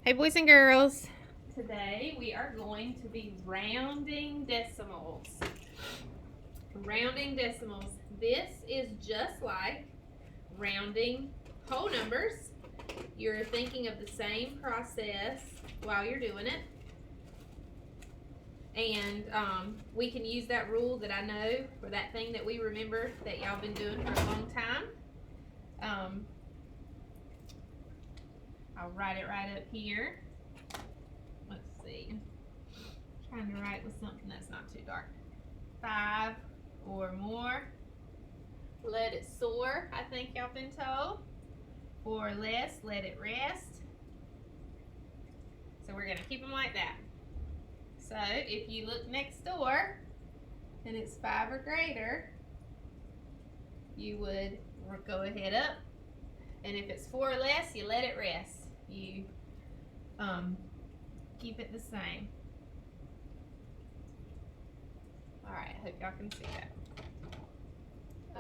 Hey boys and girls. Today we are going to be rounding decimals. Rounding decimals. This is just like rounding whole numbers. You're thinking of the same process while you're doing it. And we can use that rule that I know, or that thing that we remember that y'all been doing for a long time. I'll write it right up here. Let's see. Trying to write with something that's not too dark. 5 or more. Let it soar, I think y'all been told. 4 or less, let it rest. So we're going to keep them like that. So if you look next door and it's 5 or greater, you would go ahead up. And if it's 4 or less, you let it rest. You keep it the same. Alright, I hope y'all can see that.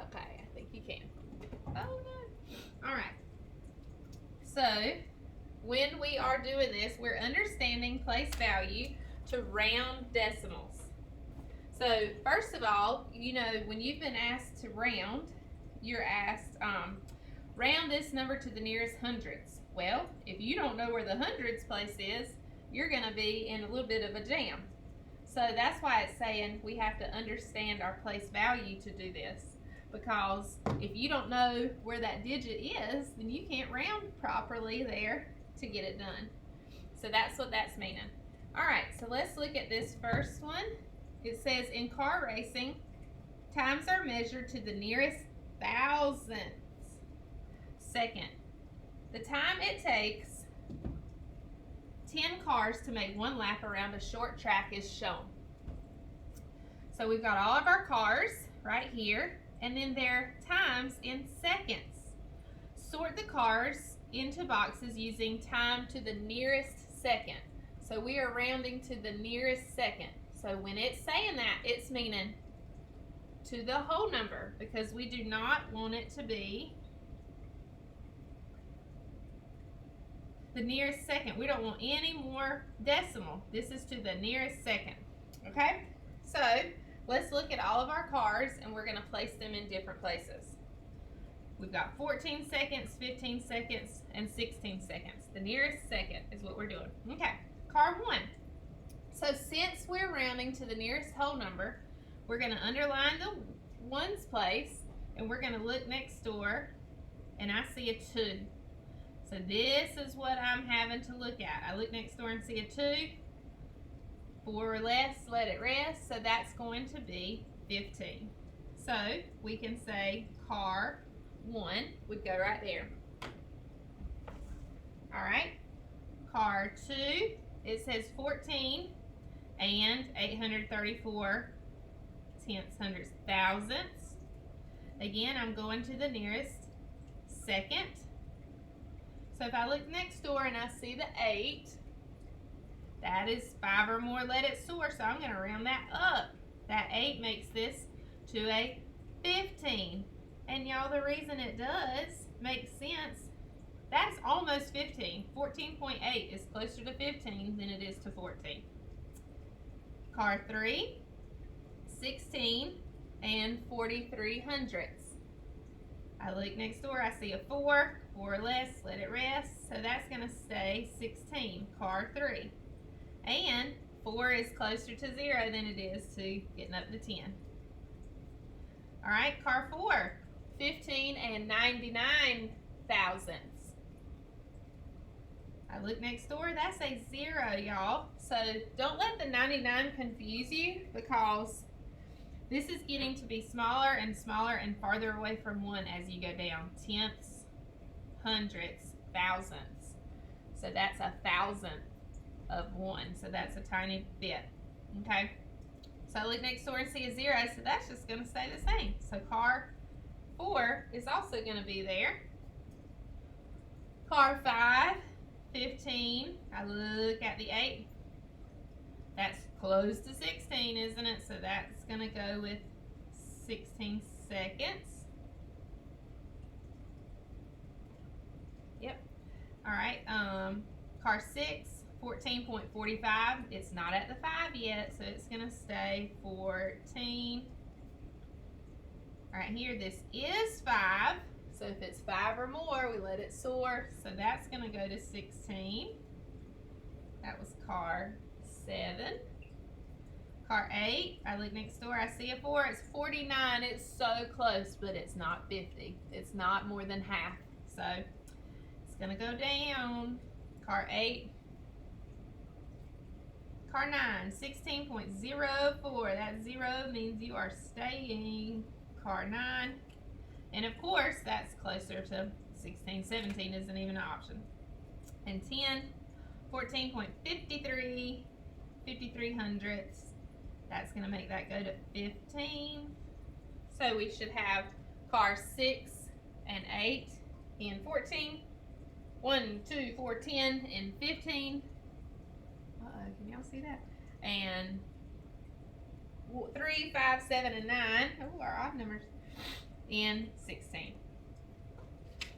Okay, I think you can. Oh no. Alright. So, when we are doing this, we're understanding place value to round decimals. So, first of all, you know, when you've been asked to round, you're asked, round this number to the nearest hundreds. Well, if you don't know where the hundreds place is, you're going to be in a little bit of a jam. So that's why it's saying we have to understand our place value to do this. Because if you don't know where that digit is, then you can't round properly there to get it done. So that's what that's meaning. Alright, so let's look at this first one. It says in car racing, times are measured to the nearest thousandths second. The time it takes 10 cars to make one lap around a short track is shown. So we've got all of our cars right here, and then their times in seconds. Sort the cars into boxes using time to the nearest second. So we are rounding to the nearest second. So when it's saying that, it's meaning to the whole number, because we do not want it to be the nearest second. We don't want any more decimal. This is to the nearest second. Okay? So let's look at all of our cars, and we're going to place them in different places. We've got 14 seconds, 15 seconds, and 16 seconds. The nearest second is what we're doing. Okay, car 1. So since we're rounding to the nearest whole number, we're going to underline the ones place, and we're going to look next door, and I see a 2. So this is what I'm having to look at. I look next door and see a 2. 4 or less, let it rest. So that's going to be 15. So we can say car 1 would go right there. Alright. Car 2, it says 14 and 834 tenths, hundredths, thousandths. Again, I'm going to the nearest second. So if I look next door and I see the 8, that is 5 or more, let it soar. So I'm going to round that up. That 8 makes this to a 15. And y'all, the reason it does make sense, that's almost 15. 14.8 is closer to 15 than it is to 14. Car 3, 16 and 43 hundredths. I look next door, I see a 4, 4 or less, let it rest. So that's going to stay 16, car 3. And 4 is closer to 0 than it is to getting up to 10. Alright, car 4, 15 and 99 thousandths. I look next door, that's a 0, y'all. So don't let the 99 confuse you, because this is getting to be smaller and smaller and farther away from 1 as you go down. Tenths, hundredths, thousandths. So that's a thousandth of 1. So that's a tiny bit. Okay? So I look next door and see a 0. So that's just going to stay the same. So car 4 is also going to be there. Car 5, 15. I look at the 8. That's close to 16, isn't it? So that's going to go with 16 seconds. Yep. All right. Car 6, 14.45. It's not at the 5 yet, so it's going to stay 14. Right here, this is 5. So if it's 5 or more, we let it soar. So that's going to go to 16. That was car 7. Car 8, I look next door, I see a 4. It's 49. It's so close, but it's not 50. It's not more than half. So it's going to go down. Car 8. Car 9, 16.04. That 0 means you are staying. Car 9. And of course, that's closer to 16. 17 isn't even an option. And 10, 14.53. 53 hundredths. That's going to make that go to 15. So we should have car 6 and 8 and 14. 1, 2, 4, 10 and 15. Can y'all see that? And 3, 5, 7, and 9. Oh, our odd numbers. And 16.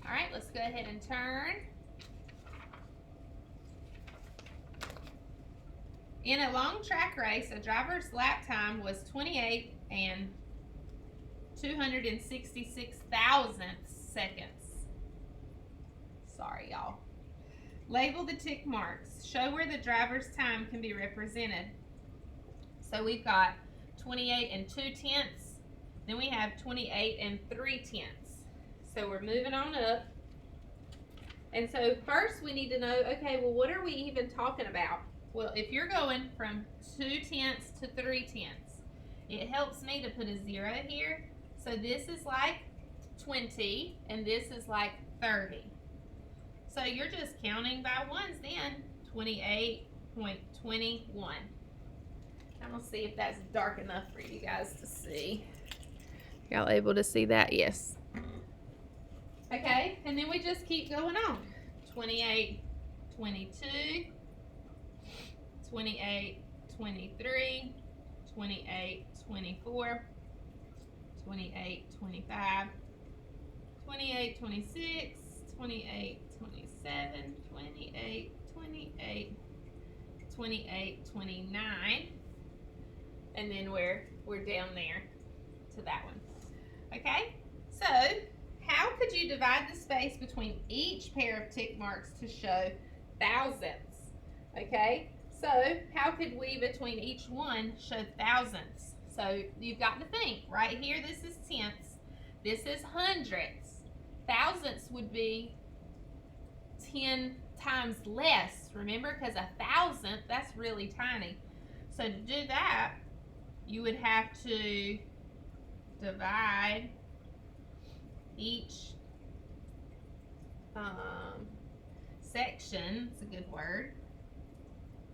All right, let's go ahead and turn. In a long track race, a driver's lap time was 28 and 266 thousandths seconds. Sorry, y'all. Label the tick marks. Show where the driver's time can be represented. So we've got 28 and 2 tenths. Then we have 28 and 3 tenths. So we're moving on up. And so first we need to know, okay, well, what are we even talking about? Well, if you're going from 2 tenths to 3 tenths, it helps me to put a 0 here. So this is like 20 and this is like 30. So you're just counting by ones then. 28.21. I'm going to see if that's dark enough for you guys to see. Y'all able to see that? Yes. Okay, and then we just keep going on. 28, 22, 28, 23, 28, 24, 28, 25, 28, 26, 28, 27, 28, 28, 28, 29, and then we're down there to that one. Okay, so how could you divide the space between each pair of tick marks to show thousandths? Okay, so how could we between each one show thousandths? So you've got to think, right here this is tenths, this is hundredths. Thousandths would be 10 times less, remember, because a thousandth, that's really tiny. So to do that, you would have to divide each section, it's a good word,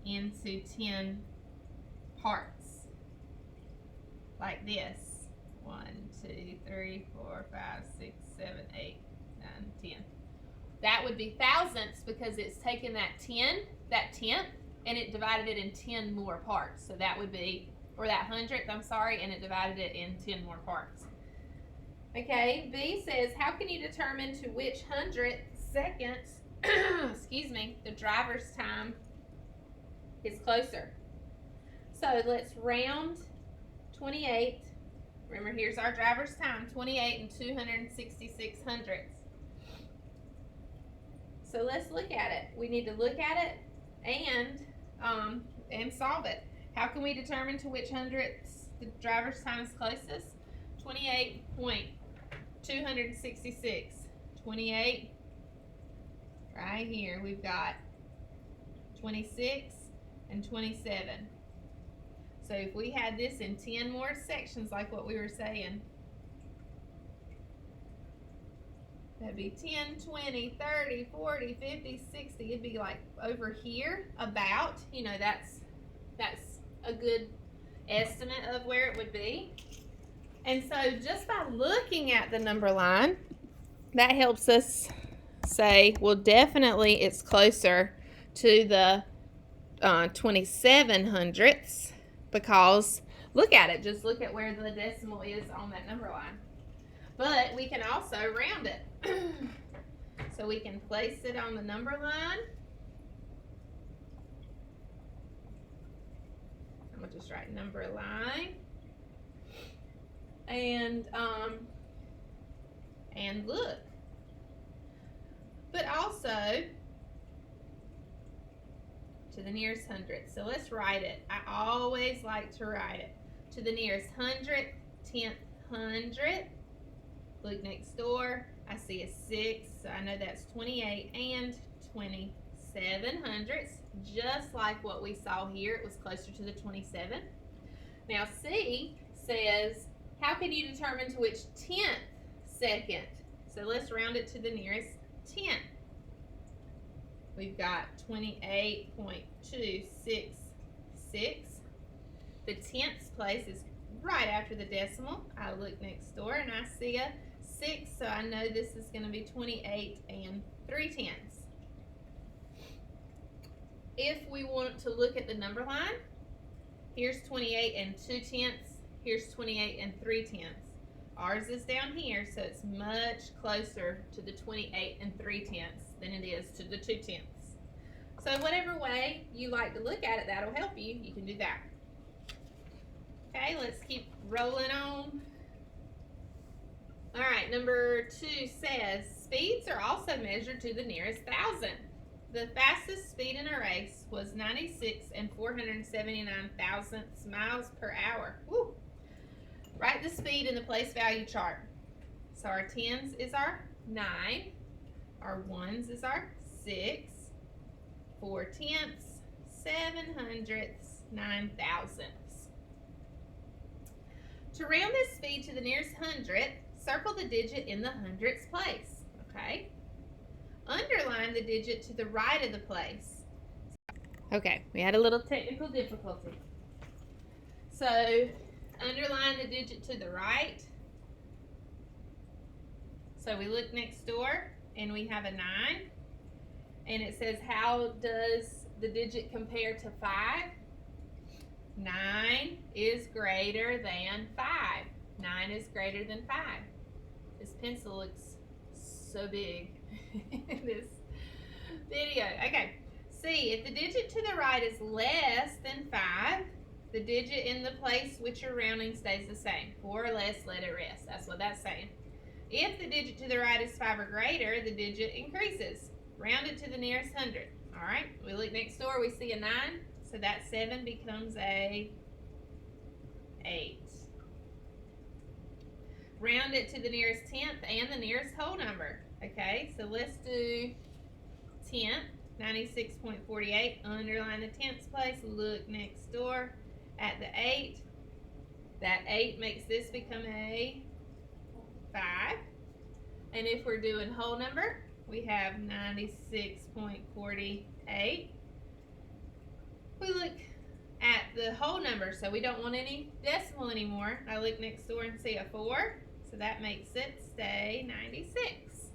into 10 parts, like this. 1, 2, 3, 4, 5, 6, 7, 8, 9, 10. That would be thousandths because it's taken that tenth, and it divided it in 10 more parts. So that would be, or that hundredth, I'm sorry, and it divided it in 10 more parts. Okay, B says, how can you determine to which hundredth seconds, excuse me, the driver's time is closer? So let's round 28. Remember, here's our driver's time, 28 and 266 hundredths. So let's look at it. We need to look at it and solve it. How can we determine to which hundredths the driver's time is closest? 28.266. 28, right here, we've got 26 and 27. So if we had this in 10 more sections, like what we were saying, that'd be 10, 20, 30, 40, 50, 60. It'd be like over here about, you know, that's a good estimate of where it would be. And so just by looking at the number line, that helps us say, well, definitely it's closer to the 27 hundredths, because look at it. Just look at where the decimal is on that number line. But we can also round it. So we can place it on the number line. just write number line. And look. But also to the nearest hundredth. So let's write it. I always like to write it. To the nearest hundredth, 10th hundredth. Look next door. I see a 6, so I know that's 28 and 27 hundredths. Just like what we saw here, it was closer to the 27. Now C says, how can you determine to which 10th second? So let's round it to the nearest 10th. We've got 28.266. The 10th place is right after the decimal. I look next door and I see a 6, so I know this is going to be 28 and 3/10. If we want to look at the number line, here's 28 and 2/10. Here's 28 and 3/10. Ours is down here, so it's much closer to the 28 and 3/10 than it is to the 2/10. So whatever way you like to look at it, that'll help you. You can do that. Okay, let's keep rolling on. All right, number 2 says, speeds are also measured to the nearest thousand. The fastest speed in a race was 96 and 479 thousandths miles per hour. Woo. Write the speed in the place value chart. So our 10s is our 9, our 1s is our 6, 4/10, 7 hundredths, 9 thousandths. To round this speed to the nearest hundredth, circle the digit in the hundredths place. Okay. Underline the digit to the right of the place. Okay, we had a little technical difficulty. So underline the digit to the right. So we look next door and we have a 9. And it says, how does the digit compare to 5? 9 is greater than 5. 9 is greater than 5. This pencil looks so big in this video. Okay, see, if the digit to the right is less than 5, the digit in the place which you're rounding stays the same. 4 or less, let it rest. That's what that's saying. If the digit to the right is 5 or greater, the digit increases. Round it to the nearest hundredth. All right, we look next door, we see a 9, so that 7 becomes a 8. Round it to the nearest 10th and the nearest whole number. Okay, so let's do 10th, 96.48. Underline the 10th place, look next door at the 8. That 8 makes this become a 5. And if we're doing whole number, we have 96.48. We look at the whole number, so we don't want any decimal anymore. I look next door and see a 4, so that makes it stay 96.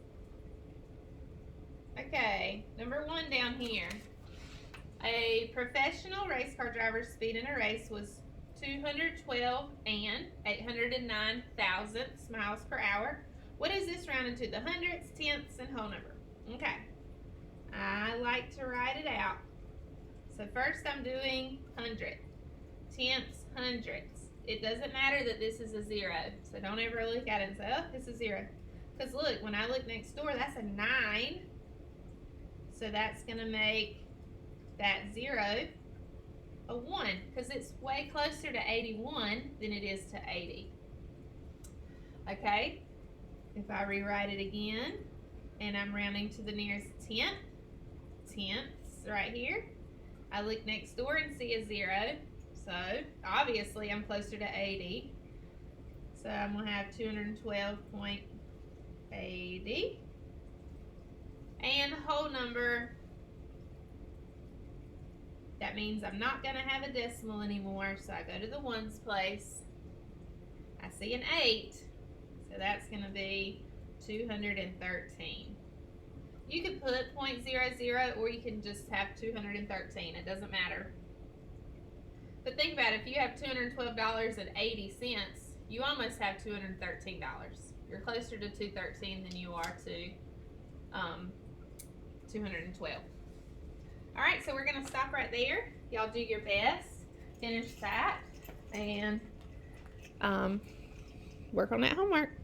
Okay, number 1 down here. A professional race car driver's speed in a race was 212 and 809 thousandths miles per hour. What is this rounded to? The hundredths, tenths, and whole number. Okay. I like to write it out. So first I'm doing hundredth, tenths, hundredths. It doesn't matter that this is a 0. So don't ever look at it and say, oh, this is 0. Because look, when I look next door, that's a 9. So that's going to make that 0 a 1. Because it's way closer to 81 than it is to 80. Okay. If I rewrite it again, and I'm rounding to the nearest 10th, tenths right here, I look next door and see a 0, so obviously I'm closer to 80, so I'm going to have 212.80, and whole number, that means I'm not going to have a decimal anymore, so I go to the ones place, I see an 8, so that's going to be 213. You could put 0.00 or you can just have 213. It doesn't matter. But think about it. If you have $212.80, you almost have $213. You're closer to 213 than you are to 212. All right, so we're going to stop right there. Y'all do your best. finish that and work on that homework.